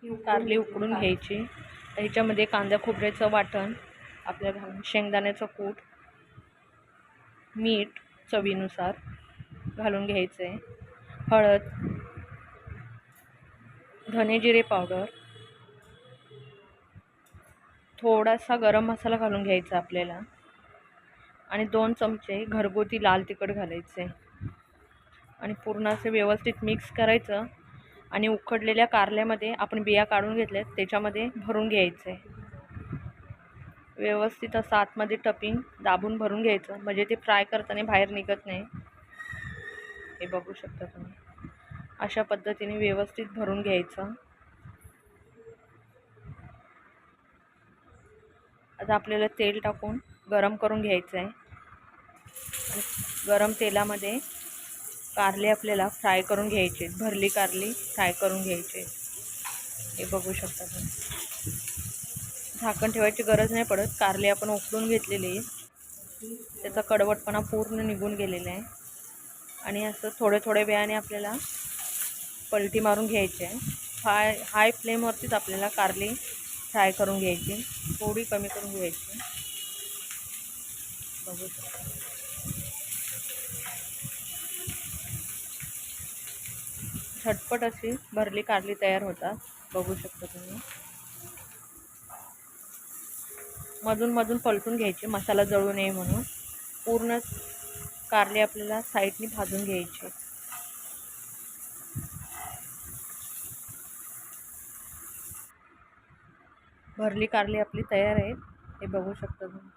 कारली उकडून घ्यायची. ह्याच्यामध्ये कांदा खोबऱ्याचं वाटण, आपल्याला शेंगदाण्याचं कूट, मीठ चवीनुसार घालून घ्यायचं आहे. हळद, धने जिरे पावडर, थोडासा गरम मसाला घालून घ्यायचा आपल्याला आणि 2 चमचे घरगुती लाल तिखट घालायचे आणि पूर्ण असे व्यवस्थित मिक्स करायचं आणि उकडलेल्या कारल्यामध्ये आपण बिया काढून घेतल्यात त्याच्यामध्ये भरून घ्यायचे. व्यवस्थित असं आतमध्ये टपिंग दाबून भरून घ्यायचं म्हणजे ते फ्राय करताना बाहेर निघत नाही. हे बघू शकता तुम्ही. अशा पद्धतीने व्यवस्थित भरून घ्यायचं. आता आपल्याला तेल टाकून गरम करून घ्यायचं आहे. गरम तेलामध्ये कारले आपल्याला फ्राय करून घ्यायचे. भरली कारली फ्राय करून घ्यायचे. हे बघू शकता तुम्ही. झाकण ठेवायची गरज नाही पडत. कारले आपण उकडून घेतलेले, त्याचा कडवटपणा पूर्ण निघून गेलेला आहे आणि असं थोड्या वेळाने आपल्याला पलटी मारून घ्यायची आहे. हाय फ्लेमवरतीच आपल्याला कारली फ्राय करून घ्यायची. थोडी कमी करून घ्यायची. बघू शकता. झटपट अशी भरली कारली तयार होतात. बघू शकता तुम्ही. मधून मधून पलटून घ्यायची मसाला जळू नये म्हणून. पूर्ण कारली आपल्याला साईडनी भाजून घ्यायची. भरली कारली आपली तयार आहे. हे बघू शकता तुम्ही.